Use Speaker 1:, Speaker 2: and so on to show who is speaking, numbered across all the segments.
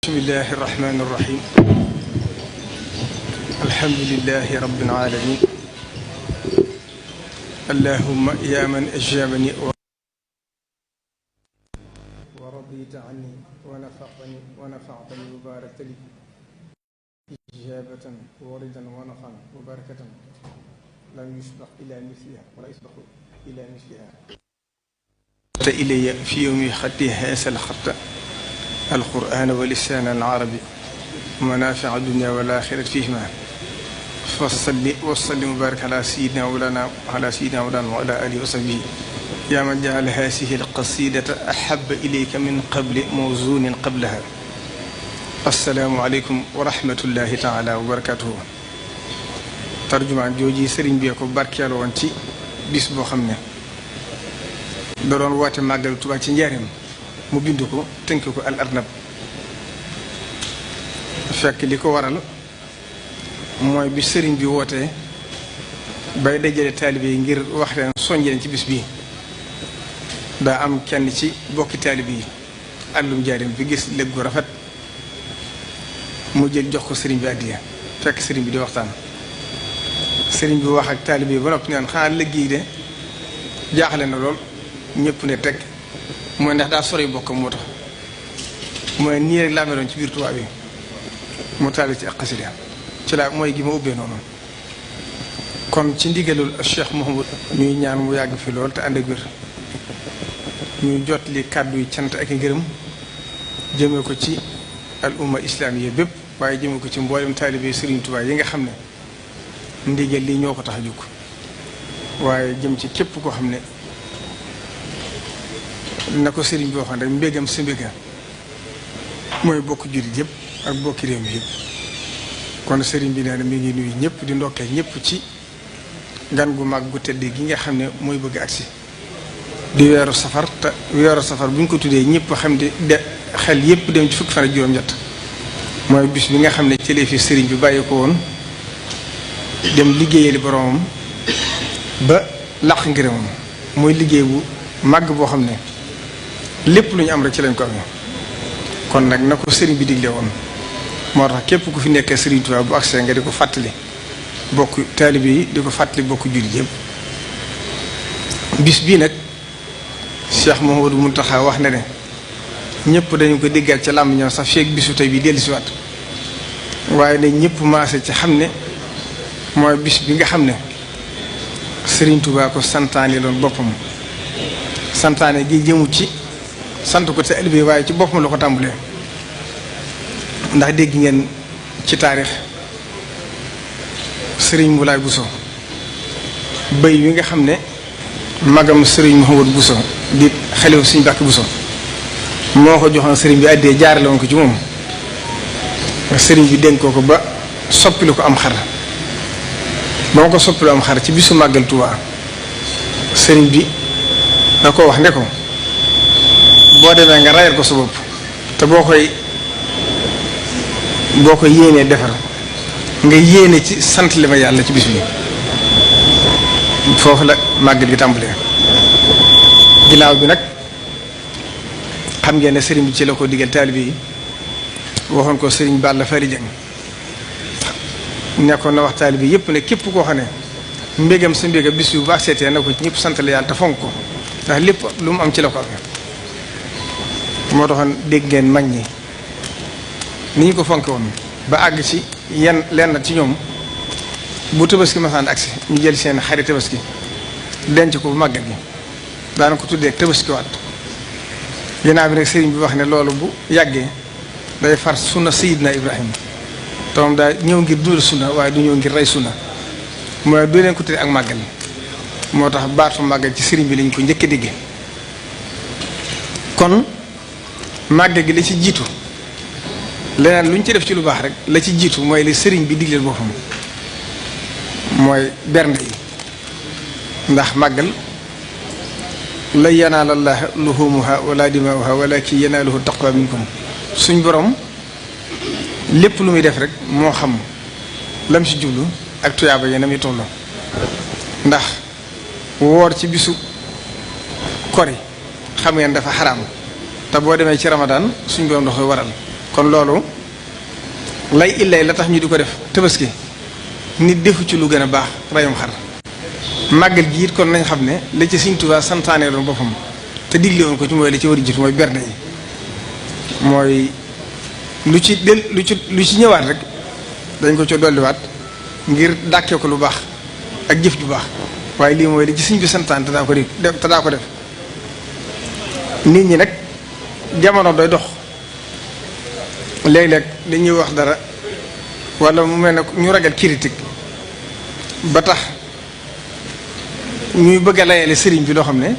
Speaker 1: bismillahi irrahmani irrahim alhamdulilahi rabbil alamin allahumma ya man ajabani wa radita anni wa nafa'tani wa barakta li ijabatan wa ridan wa nafan wa barakatan lam yusbaq ila misliha wala yusbaqu ila misliha ilayya fi yawmi xatti haasal xatta القرآن ولسان العربي ومنافع الدنيا والآخرة فيهما فصل وسلم وبارك على سيدنا مولانا وعلى آله وصحبه يا من جعل هذه القصيدة أحب إليك من قبل موزون قبلها السلام عليكم ورحمة الله تعالى وبركاته ترجمان jooji sëriñ bi ko barkeelu woon ci bis boo xam ne da doon woote màggal Tuubaa ci njaareem mu bind ko tënk ko al arnab fekk li ko waral mooy bi sëriñ bi wootee bay dajale taalibe yi ngir wax leen soññ leen ci bis bii daa am kenn ci bokki taalibe yi àllum jaarim bi gis lëg gu rafet mu jël jox ko sëriñ bi àddiya fekk sëriñ bi di waxtaan sëriñ bi wax ak taalibe yi ba noppi naan xanaa lëg yi de jaaxle na lool ñëpp ne teg mooy ndax daa sori bokk moo tax mooy nii rek laa meloon ci biir Tuubaa bi mu taali ci ak xasida ci laa mooy gi ma ubbee noonu kon ci ndigalul Cheikh Mouhamadou ñuy ñaan mu yàgg fi lool te ànd ak wér ñuy jot li kàddu yi cant ak i ngërëm jëmee ko ci al umma islamiya bépp waaye jëmee ko ci mboolem taalibe Serigne Touba yi nga xam ne ndigal li ñoo ko tax a jóg waaye jëm ci képp koo xam ne na ko sëriñ bi waxoon rek mbégam sa mbéga mooy bokk jullit yëpp ak bokki réew mi yëpp kon sëriñ bi nee na mi ngi nuyu ñëpp di ndokkee ñëpp ci gan gu mag gu tedd gi nga xam ne mooy bëgg agsi di weeru safar te weeru safar bu ñu ko tuddee ñëpp xam di de xel yëpp dem ci fukki fan ak juróom-ñett mooy bis bi nga xam ne ci la fi sëriñ bi bàyyi ko woon dem liggéeyali boromam ba laq ngërëmam mooy liggéey bu màgg boo xam ne lépp lu ñu am rek ci lañ ko amee kon nag na ko sëriñ bi digle woon moo tax képp ku fi nekkee sëriñ Tuubaa bu agsee nga di ko fàttali bokk taalibe yi di ko fàttali bokk jullit yëpp bis bii nag Cheikh Mouhamadou Mountakha wax na ne ñëpp dañu ko déggal ca làmb sax feek bisu tey bi dellu si waat waaye ne ñëpp maase ci xam ne mooy bis bi nga xam ne sëriñ Tuubaa ko santaane loon boppam santaane gi jëmu ci sant ko te elbi waaye ci boppam la ko tàmbalee ndax dégg ngeen ci taarix sëriñ Moulay Bousso bëy wi nga xam ne magam sëriñ Mouhamadou Bousso di xalewu suñu Mbàkke Bousso moo ko joxoon sëriñ bi àddee jaarale woon ko ci moom sëriñ bi dénk ko ba soppili ko am xar ba ma ko soppili am xar ci bisu màggal Tuubaa sëriñ bi da ko wax ne ko boo demee nga rayal ko sa bopp te boo koy yéenee defar nga yéene ci sant li ma yàlla ci bis bi foofu la màggal gi tàmbalee ginnaaw bi nag xam ngeen ne sëriñ bi ci la ko digal taalibe yi waxoon ko sëriñ Balla Fari Jeng nekkoon na wax taalibe yépp ne képp koo xam ne mbégam sa mbégam bis bi bu baax seetee na ko ci ñëpp sant la yàlla te fonk ko ndax lépp lu mu am ci la ko amee moo taxoon dégg ngeen mag ñi ni ñu ko fonke woon ba àgg ci yenn lenn ci ñoom bu tabaski masaan agsi ñu jël seen xari tabaski denc ko bu màggat gi daana ko tuddee tabaski waat ginnaaw bi nag sëriñ bi wax ne loolu bu yàggee day far sunna Sayyidina Ibrahima te moom daa ñëw ngir dundal sunna waaye du ñëw ngir rey sunna mooy du leen ko tuddee ak màggal moo tax baatu màggal ci sëriñ bi lañ ko njëkk a déggee kon màggal gi la ci jiitu leneen lu ñu ci def ci lu baax rek la ci jiitu mooy li sëriñ bi digleel boppam mooy bernde yi ndax màggal la yanaala llaaha luhuumuhaa wala dimaa'uhaa walaakin yanaaluhu taqwa minkum suñ borom lépp lu muy def rek moo xam lam ci jublu ak tuyaaba yi na muy toll ndax woor ci bisu kori xam ngeen dafa xaraam te boo demee ci Ramadan suñ borom da koy waral kon loolu lay illay la tax ñu di ko def tabaski nit defu ci lu gën a baax rayum xar màggal gi it kon nañ xam ne la ci Sëriñ Tuubaa santaane doon boppam te digle woon ko ci mooy la ci war a jiitu mooy bernde yi mooy lu ci ñëwaat rek dañ ko ci dolliwaat ngir dàkkee ko lu baax ak jëf ju baax waaye lii mooy li ci Sëriñ bi santaane te daa ko def nit ñi nag jamono doy dox léeg-léeg dañuy wax dara wala mu mel ne ñu ragal critique ba tax ñuy bëgg a layale sëriñ bi loo xam ne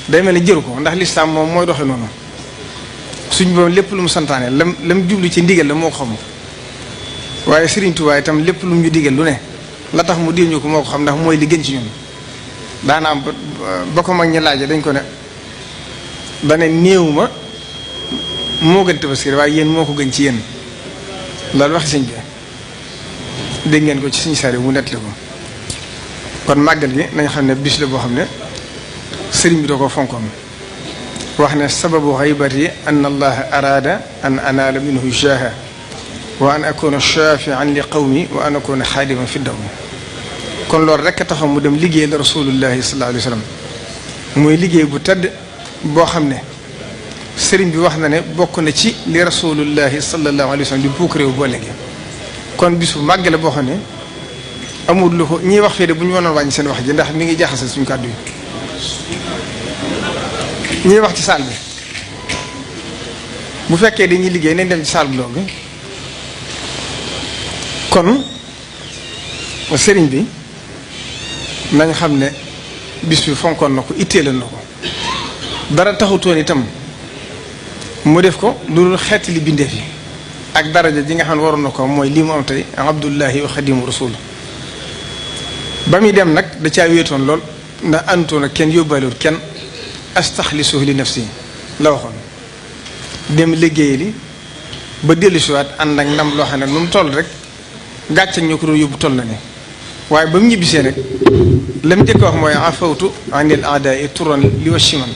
Speaker 1: day mel ne jëru ko ndax lislaam moom mooy doxe noonu suñ boobu lépp lu mu santaane lam jublu ci ndigal la moo ko xam waaye Sëriñ Tuubaa itam lépp lu mu ñu digal lu ne la tax mu diw ñu ko moo ko xam ndax mooy li gën ci ñun daana am ba ko mag ñi laaje dañ ko ne dane néew ma moo gën tabaski waaye yéen moo ko gën ci yéen loolu waxi sëñ bi dégg ngeen ko ci suñu sari mu nettali ko kon màggal gi nañ xam ne bis la boo xam ne sëriñ bi da ko fonkoon wax ne sababu xaybati an allaha araada an anaala minhu jaaha wa an akuna shafian li qawmi wa an akuna xaadima fi dawmi kon loolu rekk taxaw mu dem liggéey la rasulullahi sallallahu alayhi wa sallam muy liggéey bu tedd boo xam ne sëriñ bi wax na ne bokk na ci li rasulullahi sallallahu alayhi wa sallam di puuk réew boo léegi kon bis bu màgg la boo xam ne amul lu ko ñiy wax fii de bu ñu mënoon wàññi seen wax ji ndax mi ngi jaxase suñu kàddu yi ñiy wax ci saal bi bu fekkee dañuy liggéey nañ dem ci saal bu loolu kon sëriñ bi nañ xam ne bis bi fonkoon na ko itteelal na ko dara taxutoon itam mu def ko lu dul xeeti li bindeef yi ak daraja ji nga xam ne waroon na ko mooy lii mu am tey abdullahi wa xadimu rasul ba muy dem nag da caa wéetoon lool ndax àndutoon ak kenn yóbbaalewul kenn astaxlisuhu li nafsi la waxoon dem liggéey li ba dellusiwaat ànd ak ndam loo xam ne lu mu toll rek gàcce ñoo ko doon yóbbu toll na ne waaye ba mu ñibbisee rek la mu njëkk wax mooy afawtu anil aadaai turan li wa shiman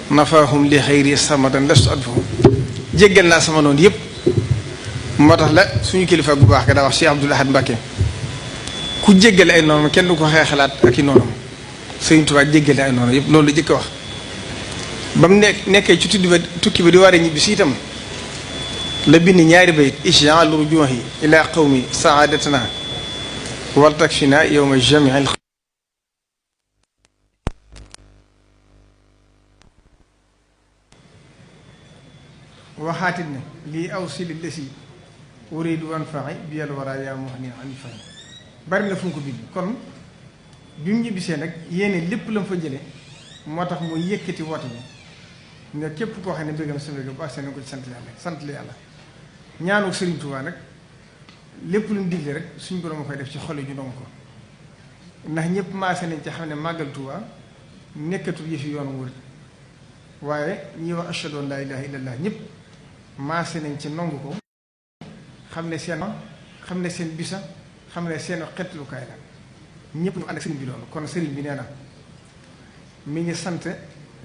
Speaker 1: nafaahum li xayri samadan lastu adfahum jéggal naa sama noonu yëpp moo tax la suñu kilifa bu baax ga daa wax Cheikh Abdoul Ahad Mbacké ku jéggale ay noonam kenn du ko xeexalaat ak i noonam Sëriñ Tuubaa jéggale ay noonam yëpp loolu la jëkk wax ba mu nekkee ci tukki ba di war a ñibbi si itam la bind ñaari bayit ij'al rujuhi ila qawmi saadatana wal takfina yawma jami'il waxaatit ne lii aw sili lesi uridu wanfa'i bi yàlla war a yaa mu wax ni an fay bari na fu mu ko bind kon bi mu ñibbisee nag yéene lépp la mu fa jële moo tax mu yëkkati woote bi nga képp koo xam ne bëggam sa bëgg bu ak seen ko ci sant la yàlla ñaanu Sëriñ Tuubaa nag lépp lu mu digle rek suñ borom a koy def ci xol yi ñu dong ko ndax ñëpp maase nañ ci xam ne màggal Tuubaa nekkatul yëfi yoonu murid waaye ñi wax ashhadu an laa ilaaha illallaah ñëpp maase nañ ci nongu ko xam ne seen bisa xam ne seen xetlukaay la ñëpp ñu ànd ak sëriñ bi loolu kon sëriñ bi nee na mi ngi sant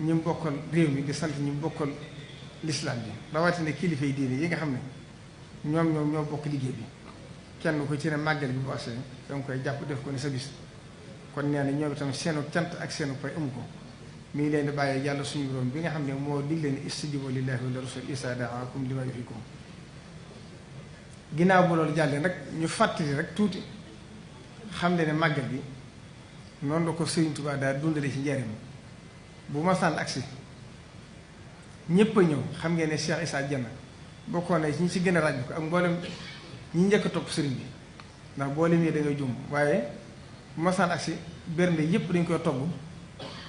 Speaker 1: ñi mu bokkal réew mi di sant ñi mu bokkal lislaam bi rawatina kilifa yi diine yi nga xam ne ñoom ñoo bokk liggéey bi kenn ko ci ne màggal bi bu asee danga koy jàpp def ko ne sa bis kon nee na ñoom itam seenu cant ak seenu pay amu ko mi ngi leen di bàyyee yàlla suñu borom bi nga xam ne moo digle ne istajibu lillahi wa rasul izaa da'aakum limaa yuhyiikum ginnaaw bu loolu jàllee nag ñu fàttali rek tuuti xam ne màggal bi noonu la ko Sëriñ Tuubaa daal dundale ci njariñ bu ma sànn agsi ñëpp a ñëw xam ngeen ne Cheikh Issa Dieng bokkoon na ñi ci gën a ràññ ko ak mboolem ñi njëkk a topp sëriñ bi ndax boo limee da ngay jum waaye bu ma sànn agsi bernde yëpp dañ koy togg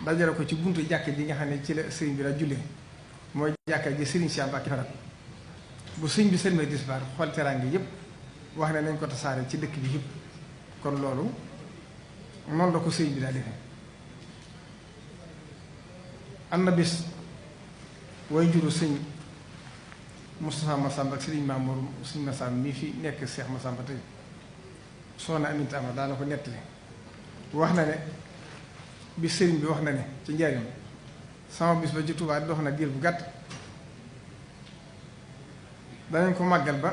Speaker 1: dajale ko ci buntu jàkk ji nga xam ne ci la sëriñ bi la jullee mooy jàkka ji Sëriñ Cheikh Mbacké faral bu sëriñ bi sëlmee disbaar xool teraange yëpp wax ne nañ ko tasaare ci dëkk bi yëpp kon loolu noonu la ko sëriñ bi daa defee am na bis way juru sëñ Moustapha Massamba ak sëriñ Mamour sëñ Massamba mii fi nekk Cheikh Massamba tey soxna Aminta Ama daana ko nettali wax na ne bi sëriñ bi wax na ne ci njariñ sama bis ba ci Tuubaa dox na diir bu gàtt danañ ko màggal ba